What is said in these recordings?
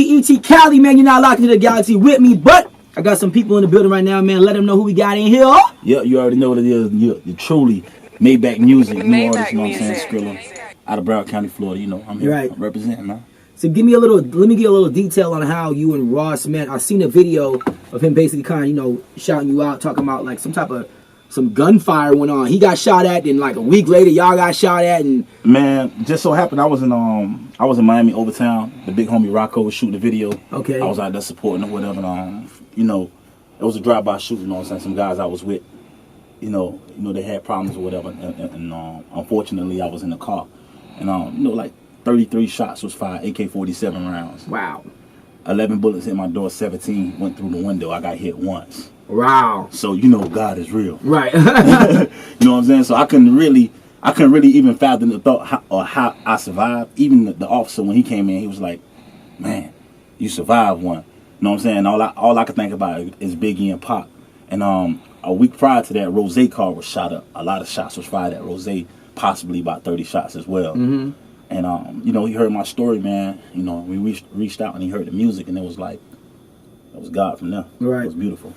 E.T. CALI, man. You're not locked into the Galaxy with me, but I got some people in the building right now, man. Let them know who we got in here. Yeah, you already know what it is. You're truly Maybach music, new artist, you know what I'm saying? Scrilla, out of Broward County, Florida. You know, I'm here. Right. I'm representing, man. So let me get a little detail on how you and Ross met. I seen a video of him basically kind of, shouting you out, talking about like some gunfire went on. He got shot at, and like a week later, y'all got shot at, and man, just so happened I was in Miami Overtown. The big homie Rocco was shooting the video. Okay. I was out there supporting or whatever. And, it was a drive-by shooting. You know what I'm saying? Some guys I was with, they had problems or whatever, and unfortunately I was in the car, and like 33 shots was fired, AK-47 rounds. Wow. 11 bullets hit my door, 17 went through the window. I got hit once. Wow. So God is real. Right. You know what I'm saying? So I couldn't really even fathom the thought how I survived. Even the officer, when he came in, he was like, "Man, you survived one." You know what I'm saying? All I could think about is Biggie and Pop. And a week prior to that, Rose car was shot up. A lot of shots was fired at Rose, possibly about 30 shots as well. Mm-hmm. And he heard my story, man. We reached out and he heard the music, and it was like, it was God from there. Right. It was beautiful.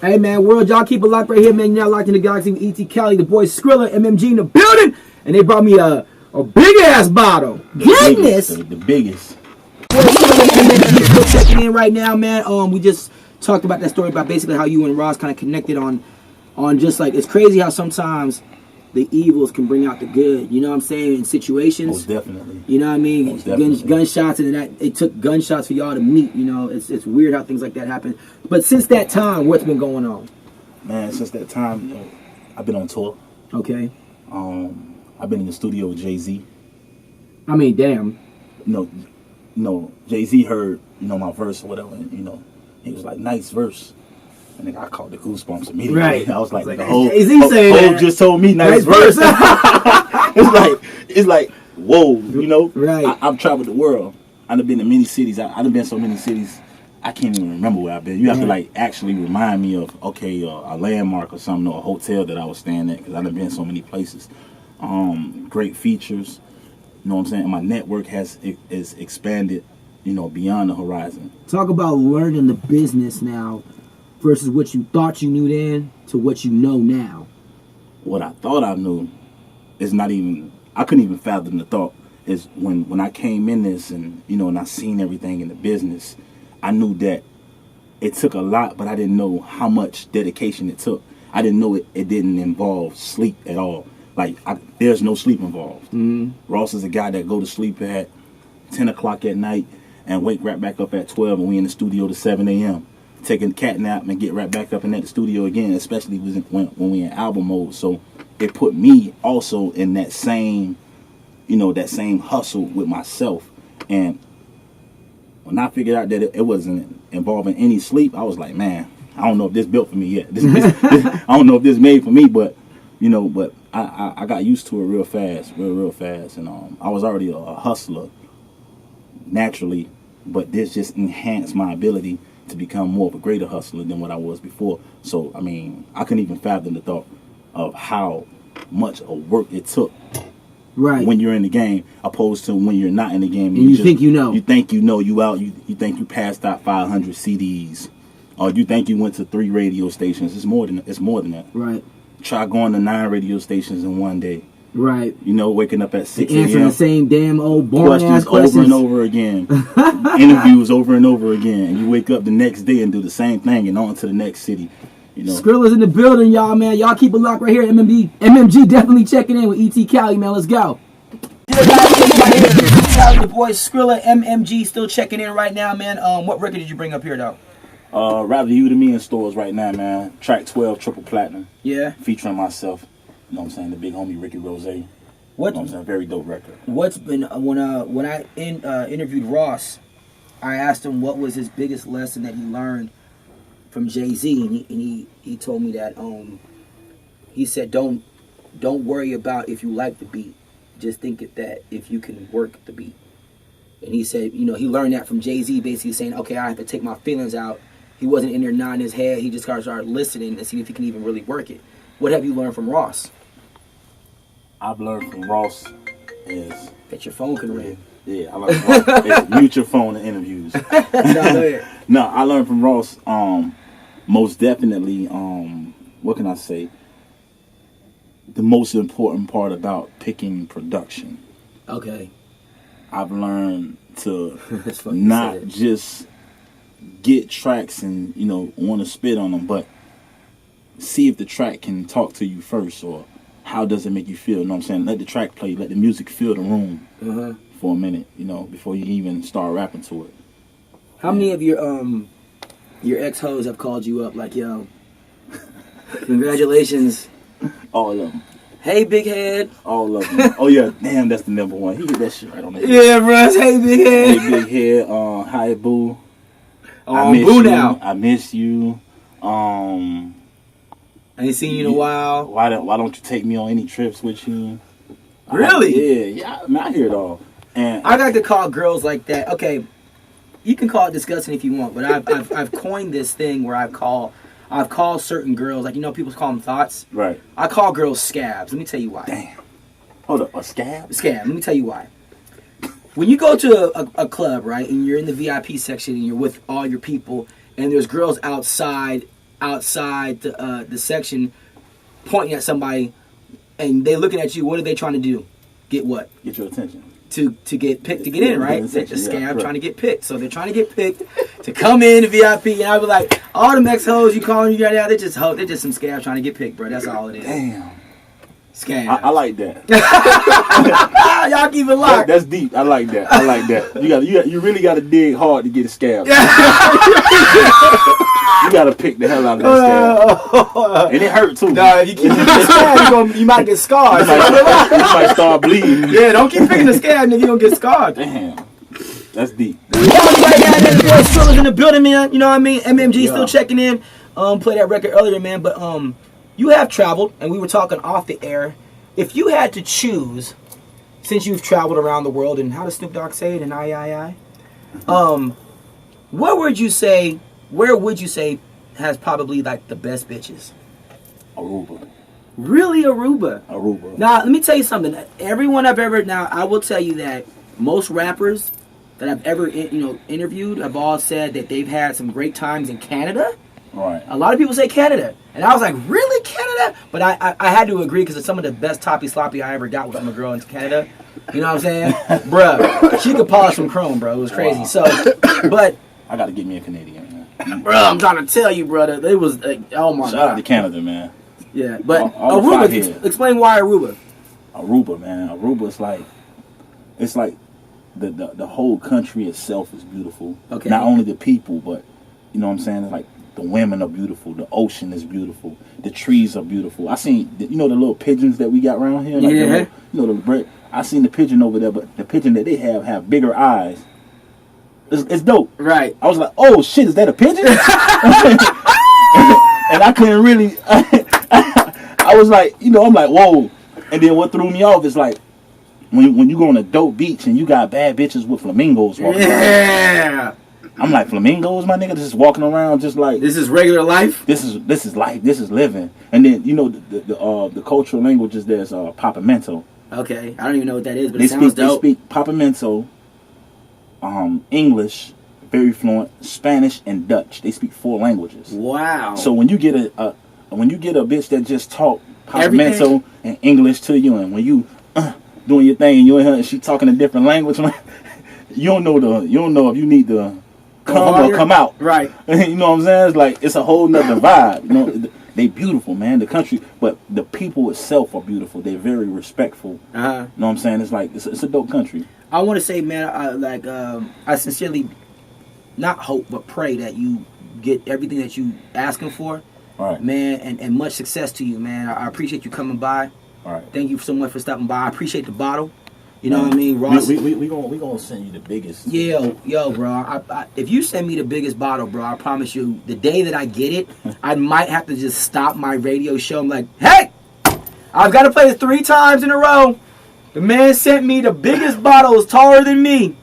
Hey man, world, y'all keep it locked right here, man. You're now locked in the Galaxy with E.T. CALI, the boys Scrilla, MMG in the building, and they brought me a big ass bottle. Goodness, the biggest. MMG still checking in right now, man. We just talked about that story about basically how you and Ross kind of connected on just like, it's crazy how sometimes the evils can bring out the good. You know what I'm saying? In situations. Most definitely. You know what I mean? Most definitely. Gunshots, and it took gunshots for y'all to meet. It's weird how things like that happen. But since that time, what's been going on? Man, since that time, I've been on tour. Okay. I've been in the studio with Jay-Z. I mean, damn. Jay-Z heard, my verse or whatever, and, he was like, "Nice verse." And I caught the goosebumps immediately. Right. I was like the Jay-Z saying Hope just told me nice verse. it's like, whoa, Right. I've traveled the world. I've been to many cities. I've been so many cities, I can't even remember where I've been. You have to like actually remind me of, a landmark or something, or a hotel that I was staying at, because I've been so many places. Great features. You know what I'm saying? My network is expanded, beyond the horizon. Talk about learning the business now versus what you thought you knew then to what you know now. What I thought I knew is not even, I couldn't even fathom the thought. Is when I came in this and, and I seen everything in the business, I knew that it took a lot, but I didn't know how much dedication it took. I didn't know it didn't involve sleep at all. Like, there's no sleep involved. Mm-hmm. Ross is a guy that go to sleep at 10 o'clock at night and wake right back up at 12, and we in the studio to 7 a.m. Taking a cat nap and get right back up in the studio again, especially when we in album mode. So it put me also in that same, that same hustle with myself. And when I figured out that it wasn't involving any sleep, I was like, man, I don't know if this built for me yet. I don't know if this made for me, but but I got used to it real fast, and I was already a hustler naturally, but this just enhanced my ability to become more of a greater hustler than what I was before. So I mean, I couldn't even fathom the thought of how much of work it took. Right. When you're in the game, opposed to when you're not in the game. And you think you know. You think you know, you out, you think you passed out 500 CDs. Or you think you went to 3 radio stations. It's more than that. Right. Try going to 9 radio stations in one day. Right. Waking up at 6 a.m. Answering the same damn old boring ass questions over and over again. Interviews over and over again. And you wake up the next day and do the same thing and on to the next city. Skrilla's in the building, y'all, man. Y'all keep it locked right here. MMG definitely checking in with E.T. CALI, man. Let's go. The boys Scrilla, MMG still checking in right now, man. What record did you bring up here, though? Rather You to Me in stores right now, man. Track 12, triple platinum. Yeah. Featuring myself. You know what I'm saying? The big homie Ricky Rose. You know what I'm saying? Very dope record. What's been when I interviewed Ross, I asked him what was his biggest lesson that he learned from Jay-Z, and he told me that he said don't worry about if you like the beat, just think that if you can work the beat. And he said, he learned that from Jay-Z, basically saying, okay, I have to take my feelings out. He wasn't in there nodding his head. He just started listening and see if he can even really work it. What have you learned from Ross? I've learned from Ross is that your phone can ring. Yeah, I learned from Ross. Mute your phone in interviews. No, go ahead. No, I learned from Ross. Most definitely. What can I say? The most important part about picking production. Okay. I've learned to That's funny not just get tracks and want to spit on them, but see if the track can talk to you first, or how does it make you feel. You know what I'm saying? Let the track play. Let the music fill the room for a minute. Before you even start rapping to it. How many of your ex-hoes have called you up like, yo, congratulations. All of them. Hey, big head. All of them. Oh, yeah. Damn, that's the number one. He get that shit right on there. Yeah, bro. Hey, big head. Hey, big head. Hi, boo. I miss boo you. Now. I miss you. I ain't seen you in a while. Why don't you take me on any trips with you? Really? Yeah. I hear it all. And I like to call girls like that. Okay, you can call it disgusting if you want, but I've coined this thing where I've called certain girls, like, people call them thoughts. Right. I call girls scabs. Let me tell you why. Damn. Hold up, a scab? Scab. Let me tell you why. When you go to a club, right, and you're in the VIP section and you're with all your people, and there's girls outside the section pointing at somebody, and they looking at you, what are they trying to do? Get what? Get your attention. To get picked to get in, right? The scab trying to get picked. So they're trying to get picked to come in the VIP, and I was like, all them ex-hoes you calling you right now, they're just some scabs trying to get picked, bro. That's all it is. Damn. Scab. I like that. Y'all keep it locked. That's deep. I like that. You really got to dig hard to get a scab. You got to pick the hell out of that scab. And it hurt too. Nah, if you keep picking the scab, you might get scarred. You might start bleeding. Yeah, don't keep picking the scab, nigga. You gonna get scarred. Damn. That's deep. Skrilla's in the building, man. You know what I mean? MMG still checking in. Played that record earlier, man. But you have traveled, and we were talking off the air. If you had to choose, since you've traveled around the world, and how does Snoop Dogg say it? And I. Where would you say has probably like the best bitches? Aruba. Really, Aruba? Aruba. Now, let me tell you something. Everyone I've ever, now I will tell you that most rappers that I've ever interviewed have all said that they've had some great times in Canada. Right. A lot of people say Canada, and I was like, really, Canada? But I had to agree because it's some of the best toppy sloppy I ever got from a girl in Canada. You know what I'm saying? Bruh, she could polish some chrome, bro. It was crazy. Wow. So, but I got to get me a Canadian, man. Bro, I'm trying to tell you, brother. It was oh my god. Shout out to Canada, man. Yeah, but all Aruba. Explain why Aruba. Aruba, man. Aruba is like, it's like the whole country itself is beautiful. Okay. Not only the people, but you know what I'm saying. It's like the women are beautiful. The ocean is beautiful. The trees are beautiful. I seen the little pigeons that we got around here. Like the bird. I seen the pigeon over there, but the pigeon that they have bigger eyes. It's dope. Right. I was like, oh shit, is that a pigeon? And I couldn't really. I was like, I'm like, whoa. And then what threw me off is like, when you go on a dope beach and you got bad bitches with flamingos walking around. I'm like, flamingos, my nigga, just walking around just like. This is regular life? This is life. This is living. And then, the cultural languages, there's Papamento. Okay. I don't even know what that is, but it sounds dope. They speak Papamento, English, very fluent, Spanish, and Dutch. They speak 4 languages. Wow. So when you get a bitch that just talk Papamento and English to you, and when you doing your thing and you and her and she talking a different language, you don't know if you need to come or come out. Right. You know what I'm saying? It's like it's a whole nother vibe. They beautiful, man. The country, but the people itself are beautiful. They're very respectful. You know what I'm saying? It's like it's a dope country. I want to say, man, I sincerely not hope but pray that you get everything that you asking for. All right. Man, and much success to you, man. I appreciate you coming by. All right. Thank you so much for stopping by. I appreciate the bottle. You know what I mean, Ross? We gonna send you the biggest. Yo, bro. If you send me the biggest bottle, bro, I promise you, the day that I get it, I might have to just stop my radio show. I'm like, hey, I've got to play it 3 times in a row. The man sent me the biggest bottle, is taller than me.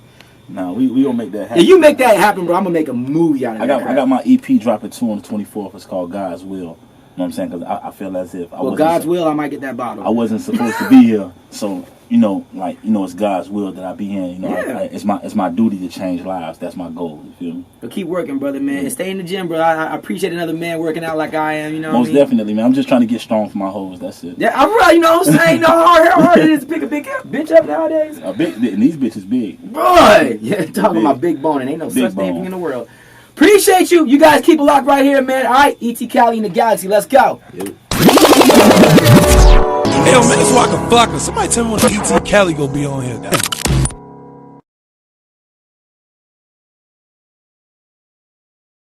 No, we gonna make that happen. If you make that happen, bro, I'm gonna make a movie out of it. I got my EP dropping 2 on the 24th. It's called God's Will. You know what I'm saying? Because I feel as if God's will, I might get that bottle. I wasn't supposed to be here, so it's God's will that I be in. It's my duty to change lives. That's my goal. You feel me? But keep working, brother, man. And stay in the gym, bro. I appreciate another man working out like I am. You know, most definitely, man. I'm just trying to get strong for my hoes. That's it. Yeah, I'm right. You know what I'm saying? How hard it is to pick a big bitch up nowadays. And these bitches big. Boy, yeah, talking about big bone, and ain't no such thing in the world. Appreciate you. You guys keep it locked right here, man. All right, ET CALI in the Galaxy. Let's go. Yep. Hey, yo, man, it's Waka Flocka. Somebody tell me when ET CALI gonna be on here.